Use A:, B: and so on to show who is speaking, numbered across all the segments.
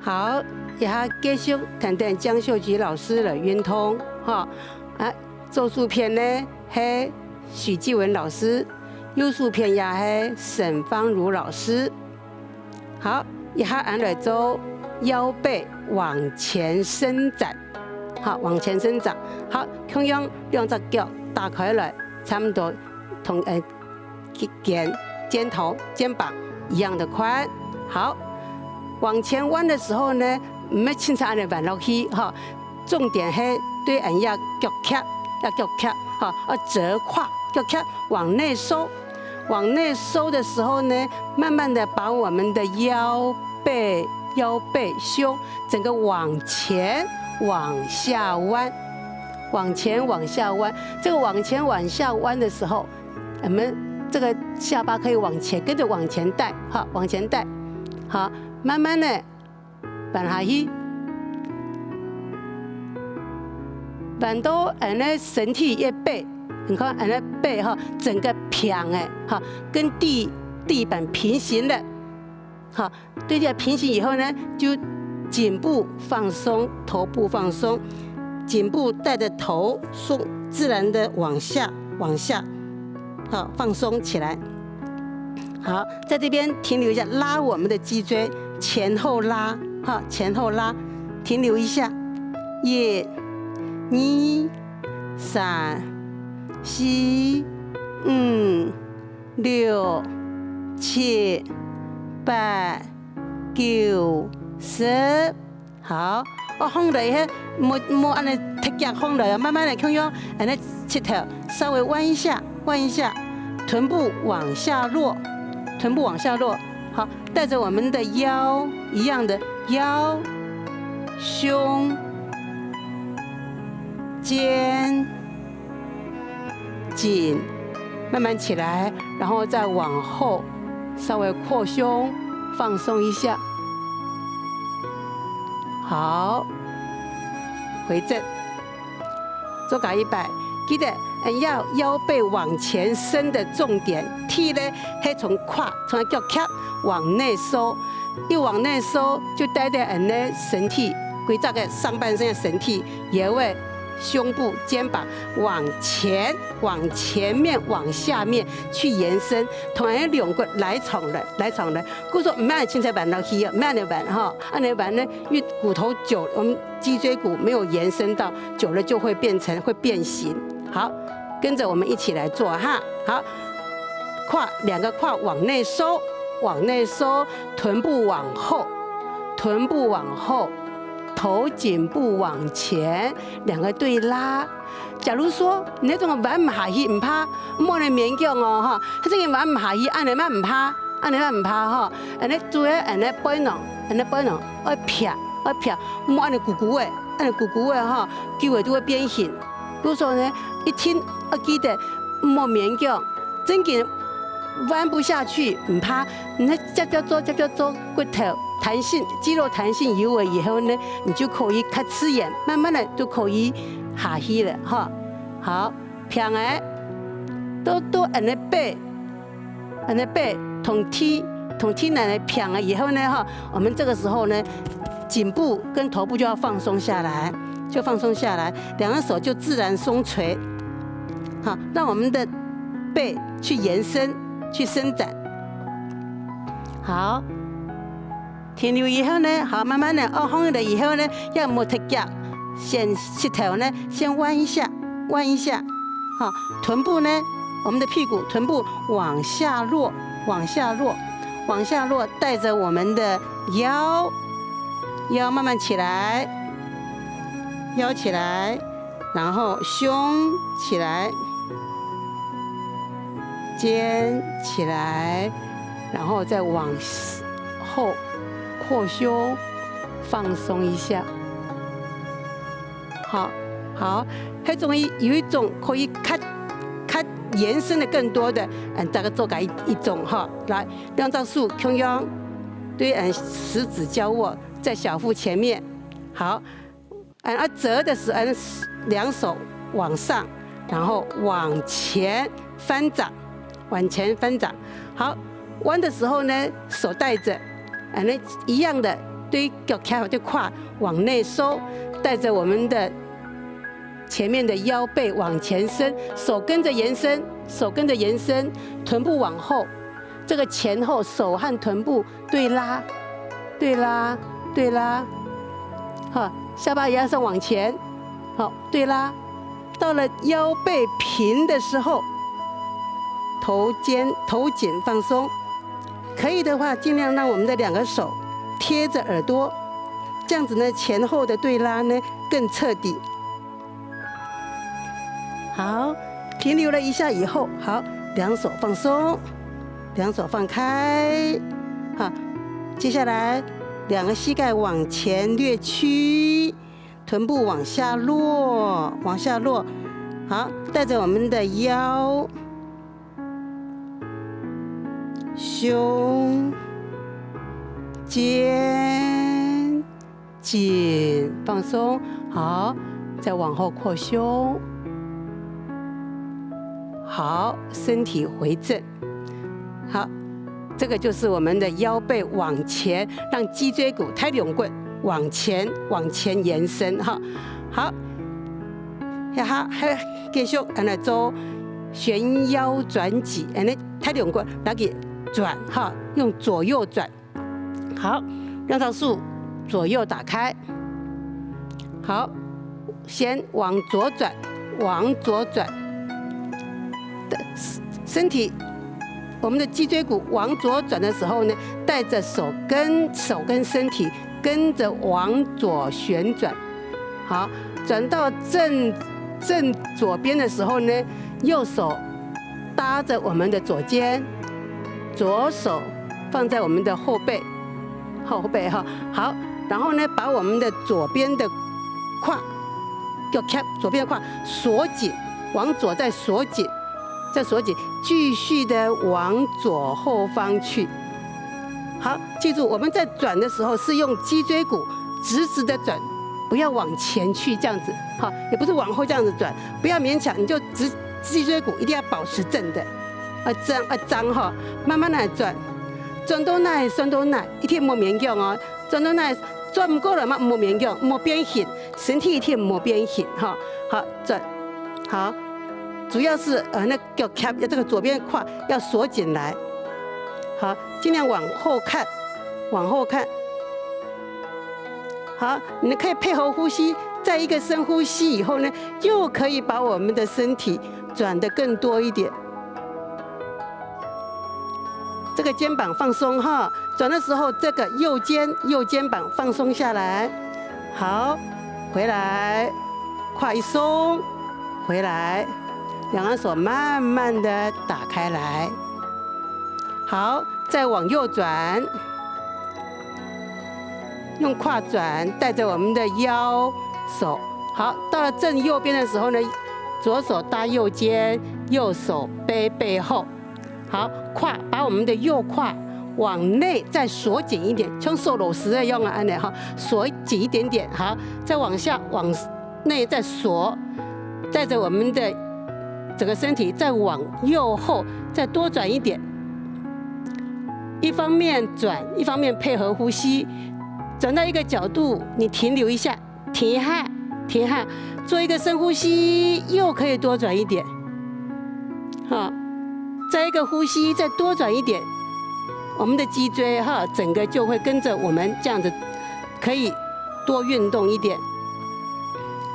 A: 好，也还继续谈谈江秀菊老师的圆通哈啊，咒术篇呢是许继文老师，幽术篇也是沈芳如老师。好，也还按来做腰背往前伸展，好，往前伸展。好，同样两只脚打开来，差不多同肩头、肩膀一样的宽。好。往前弯的时候呢，唔要轻轻按嚟弯落去，哈。重点是对人要脚夹，哈，要折胯，脚夹往内收。往内收的时候呢，慢慢的把我们的腰背、胸整个往前往下弯，往前往下弯。这个往前往下弯的时候，我们这个下巴可以往前，跟着往前带，哈，往前带，好。慢慢的弯下去，弯到俺的身体越背，你看俺的背哈，整个平哎哈，跟地板平行的，好，对这平行以后呢，就颈部放松，头部放松，颈部带着头松，自然的往下，好，放松起来。好，在这边停留一下，拉我们的脊椎。前后拉，哈，前后拉，停留一下。1、2、3、4、5、6、7、8、9、10。好，我放落去，莫按尼踢脚放落，慢慢的看样，按尼膝头稍微弯一下，臀部往下落，好，带着我们的腰一样的腰、胸、肩、颈，慢慢起来，然后再往后，稍微扩胸，放松一下。好，回正，做个100，记得。要腰背往前伸的重点，踢呢，是从脚夹往内收，一往内收就带着人的身体，规整个上半身的身体，也为胸部、肩膀往前面、往下面去延伸，同样两个来长了。故说唔按轻才弯到去，唔按的弯哈，按的弯呢，因为骨头久，我们脊椎骨没有延伸到，久了就会变形。好。跟着我们一起来做哈，好，两个胯往内收，臀部往后，头颈部往前，两个对拉。假如说你那种弯唔下去唔怕，莫来勉强哦哈，这个弯唔下去，按你慢唔怕哈，按你主要按你背囊，要撇，莫按你鼓的哈，肌肉都会变形。比如说呢，一听要记得莫勉强，真嘅弯不下去，唔怕，你叫做骨头弹性、肌肉弹性有了以后呢，你就可以较自然，慢慢的就可以下去了哈。好，平诶，都按你背，同天来平了以后呢哈，我们这个时候呢，颈部跟头部就要放松下来。两个手就自然松垂，好，让我们的背去延伸、去伸展。好，停留以后呢，好，慢慢的放了以后呢，要摸踢脚，先膝头呢，先弯一下，好，臀部呢，我们的屁股、臀部往下落，带着我们的腰慢慢起来。腰起来，然后胸起来，肩起来，然后再往后扩胸，放松一下。好，还有一种可以看延伸的更多的，大概做个一种哈，来两只手同样对，食指交握在小腹前面，好。折的时候，两手往上，然后往前翻掌，往前翻掌。好，弯的时候呢，手带着，那一样的，对脚开对胯往内收，带着我们的前面的腰背往前伸，手跟着延伸，手跟着延伸，臀部往后，这个前后手和臀部对拉，对拉，对拉，好，下巴也要上往前，好，对拉，到了腰背平的时候，头颈放松，可以的话尽量让我们的2个手贴着耳朵，这样子呢前后的对拉呢更彻底。好，停留了一下以后，好，2手放松，2手放开，好，接下来2个膝盖往前略屈，臀部往下落，往下落，好，带着我们的腰、胸、肩、颈放松，好，再往后扩胸。好，身体回正。好，这个就是我们的腰背往前，让脊椎骨、太阳棍往前延伸哈。好，还继续安尼做旋腰转脊，安尼太阳棍来给转哈，用左右转。好，让它数左右打开。好，先往左转，往左转。身体，我们的脊椎骨往左转的时候呢，带着手跟身体跟着往左旋转。好，转到正左边的时候呢，右手搭着我们的左肩，左手放在我们的后背哈。好，然后呢，把我们的左边的胯，左边的胯锁紧，往左再锁紧。再锁紧，继续的往左后方去。好，记住我们在转的时候是用脊椎骨直直的转，不要往前去这样子，好，也不是往后这样子转，不要勉强，你就脊椎骨一定要保持正的，张哈，慢慢来转，转到哪转到哪，一天莫勉强哦，转到哪转不过了嘛，莫勉强，莫变形，身体一天莫变形哈，好转，好。主要是那脚卡这个左边胯要锁紧来，好，尽量往后看，往后看。好，你可以配合呼吸，在一个深呼吸以后呢，就可以把我们的身体转得更多一点。这个肩膀放松哈，转的时候这个右肩膀放松下来，好，回来，胯一松，回来。2个手慢慢的打开来，好，再往右转，用胯转，带着我们的腰手，好，到了正右边的时候呢，左手搭右肩，右手背后，好，把我们的右胯往内再锁紧一点，像手螺丝一样啊，安尼哈，锁紧一点点，好，再往下往内再锁，带着我们的整个身体再往右后再多转一点，一方面转，一方面配合呼吸。转到一个角度，你停留一下，停一下，做一个深呼吸，又可以多转一点。好，再一个呼吸，再多转一点，我们的脊椎哈，整个就会跟着我们这样子，可以多运动一点。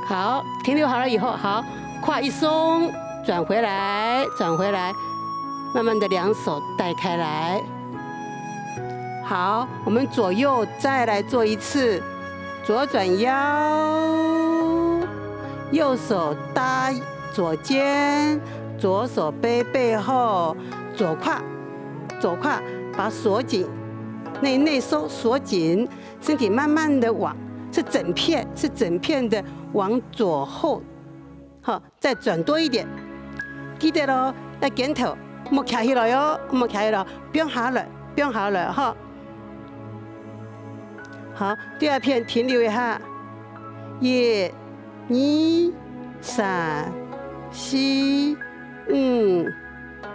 A: 好，停留好了以后，好，胯一松。转回来，慢慢的2手带开来。好，我们左右再来做一次，左转腰，右手搭左肩，左手背后，左胯把锁紧，内收锁紧，身体慢慢的是整片的往左后，好，再转多一点。记得咯，要肩头莫卡起来哟，莫卡起来，不用下来哈。好，第2片停留一下，1、2、3、4、5、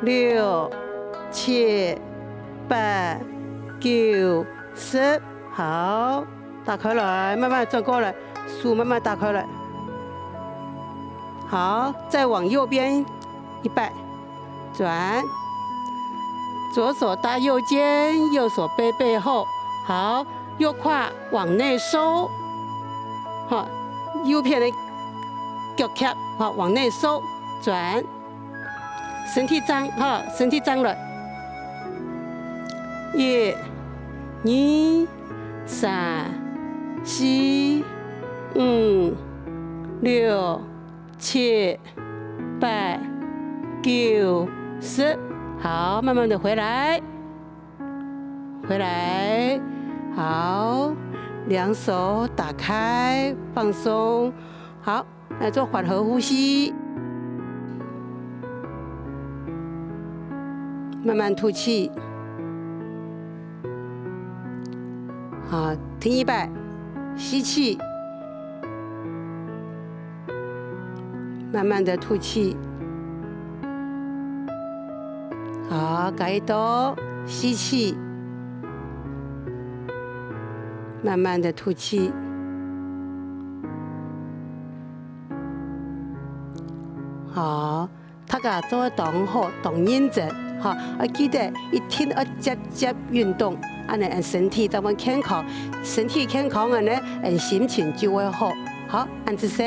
A: 6、7、8、9、10。好，打开来，慢慢转过来，手慢慢打开来。好，再往右边100，转。左手搭右肩，右手背背后。好，右胯往内收。好，右片的脚髁，好，往内收，转。身体张，好，身体张了。1、2、3、4、5、6、7、8、9、10。好，慢慢的回来，回来。好，两手打开，放松。好，来做缓和呼吸，慢慢吐气。好，停100，吸气，慢慢的吐气。好，改动，吸气，慢慢的吐气。好，大家做动好，动认真，哈，记得一天要接运动，安尼身体才会健康，身体健康安尼，心情就会好。好，按姿势。